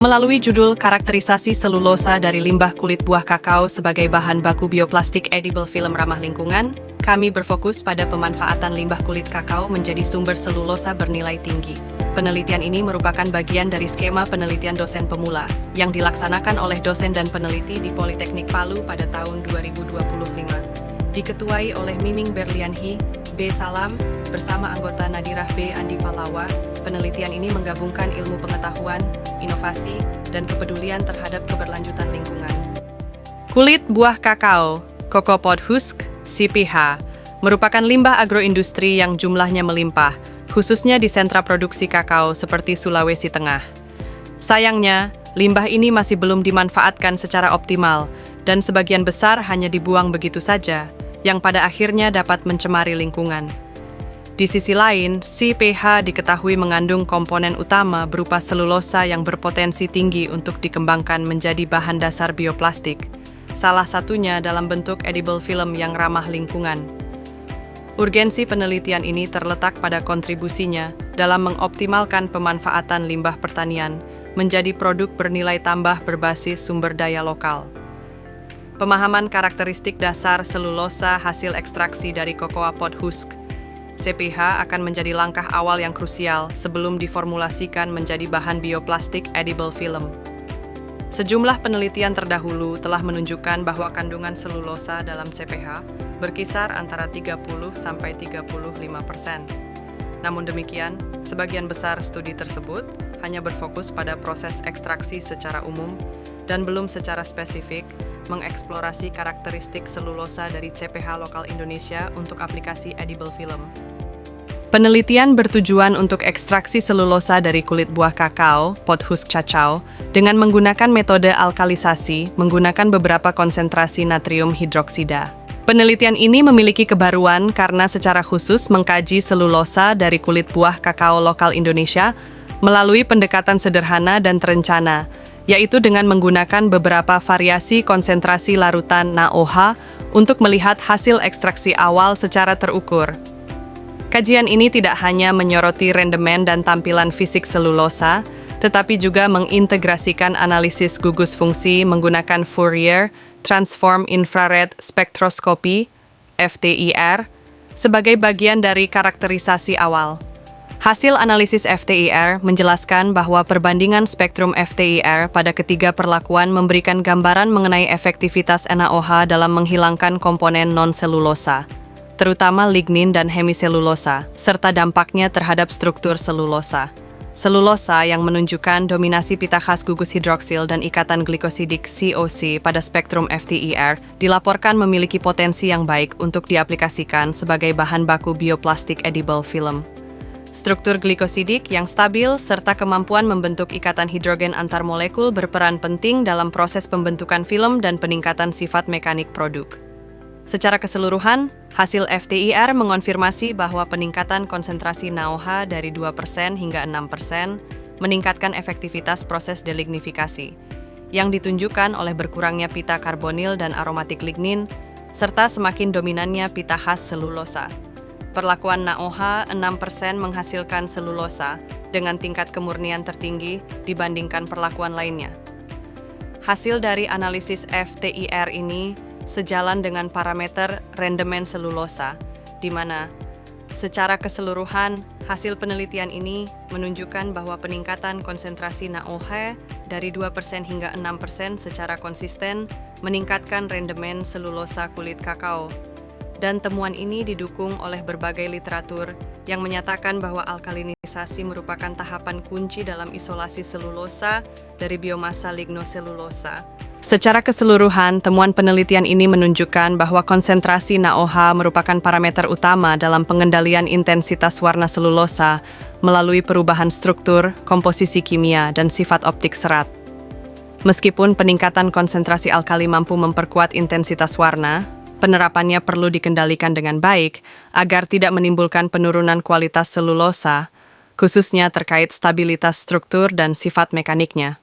Melalui judul Karakterisasi Selulosa dari Limbah Kulit Buah Kakao sebagai Bahan Baku Bioplastik Edible Film Ramah Lingkungan, kami berfokus pada pemanfaatan limbah kulit kakao menjadi sumber selulosa bernilai tinggi. Penelitian ini merupakan bagian dari skema penelitian dosen pemula yang dilaksanakan oleh dosen dan peneliti di Politeknik Palu pada tahun 2025. Diketuai oleh Miming Berlianhi, B. Salam, bersama anggota Nadirah B. Andi Palawa. Penelitian ini menggabungkan ilmu pengetahuan, inovasi, dan kepedulian terhadap keberlanjutan lingkungan. Kulit buah kakao, Cocoa Pod Husk, CPH, merupakan limbah agroindustri yang jumlahnya melimpah, khususnya di sentra produksi kakao seperti Sulawesi Tengah. Sayangnya, limbah ini masih belum dimanfaatkan secara optimal, dan sebagian besar hanya dibuang begitu saja, yang pada akhirnya dapat mencemari lingkungan. Di sisi lain, CPH diketahui mengandung komponen utama berupa selulosa yang berpotensi tinggi untuk dikembangkan menjadi bahan dasar bioplastik, salah satunya dalam bentuk edible film yang ramah lingkungan. Urgensi penelitian ini terletak pada kontribusinya dalam mengoptimalkan pemanfaatan limbah pertanian menjadi produk bernilai tambah berbasis sumber daya lokal. Pemahaman karakteristik dasar selulosa hasil ekstraksi dari Cocoa Pod Husk CPH akan menjadi langkah awal yang krusial sebelum diformulasikan menjadi bahan bioplastik edible film. Sejumlah penelitian terdahulu telah menunjukkan bahwa kandungan selulosa dalam CPH berkisar antara 30–35%. Namun demikian, sebagian besar studi tersebut hanya berfokus pada proses ekstraksi secara umum dan belum secara spesifik mengeksplorasi karakteristik selulosa dari CPH lokal Indonesia untuk aplikasi edible film. Penelitian bertujuan untuk ekstraksi selulosa dari kulit buah kakao, pod husk cacao, dengan menggunakan metode alkalisasi menggunakan beberapa konsentrasi natrium hidroksida. Penelitian ini memiliki kebaruan karena secara khusus mengkaji selulosa dari kulit buah kakao lokal Indonesia melalui pendekatan sederhana dan terencana, yaitu dengan menggunakan beberapa variasi konsentrasi larutan NaOH untuk melihat hasil ekstraksi awal secara terukur. Kajian ini tidak hanya menyoroti rendemen dan tampilan fisik selulosa, tetapi juga mengintegrasikan analisis gugus fungsi menggunakan Fourier Transform Infrared Spectroscopy (FTIR) sebagai bagian dari karakterisasi awal. Hasil analisis FTIR menjelaskan bahwa perbandingan spektrum FTIR pada ketiga perlakuan memberikan gambaran mengenai efektivitas NaOH dalam menghilangkan komponen non-selulosa, terutama lignin dan hemiselulosa, serta dampaknya terhadap struktur selulosa. Selulosa yang menunjukkan dominasi pita khas gugus hidroksil dan ikatan glikosidik COC pada spektrum FTIR dilaporkan memiliki potensi yang baik untuk diaplikasikan sebagai bahan baku bioplastik edible film. Struktur glikosidik yang stabil serta kemampuan membentuk ikatan hidrogen antar molekul berperan penting dalam proses pembentukan film dan peningkatan sifat mekanik produk. Secara keseluruhan, hasil FTIR mengonfirmasi bahwa peningkatan konsentrasi NaOH dari 2% hingga 6% meningkatkan efektivitas proses delignifikasi, yang ditunjukkan oleh berkurangnya pita karbonil dan aromatik lignin, serta semakin dominannya pita khas selulosa. Perlakuan NaOH 6% menghasilkan selulosa dengan tingkat kemurnian tertinggi dibandingkan perlakuan lainnya. Hasil dari analisis FTIR ini sejalan dengan parameter rendemen selulosa, di mana secara keseluruhan hasil penelitian ini menunjukkan bahwa peningkatan konsentrasi NaOH dari 2% hingga 6% secara konsisten meningkatkan rendemen selulosa kulit kakao. Dan temuan ini didukung oleh berbagai literatur yang menyatakan bahwa alkalinisasi merupakan tahapan kunci dalam isolasi selulosa dari biomasa lignoselulosa. Secara keseluruhan, temuan penelitian ini menunjukkan bahwa konsentrasi NaOH merupakan parameter utama dalam pengendalian intensitas warna selulosa melalui perubahan struktur, komposisi kimia, dan sifat optik serat. Meskipun peningkatan konsentrasi alkali mampu memperkuat intensitas warna, penerapannya perlu dikendalikan dengan baik agar tidak menimbulkan penurunan kualitas selulosa, khususnya terkait stabilitas struktur dan sifat mekaniknya.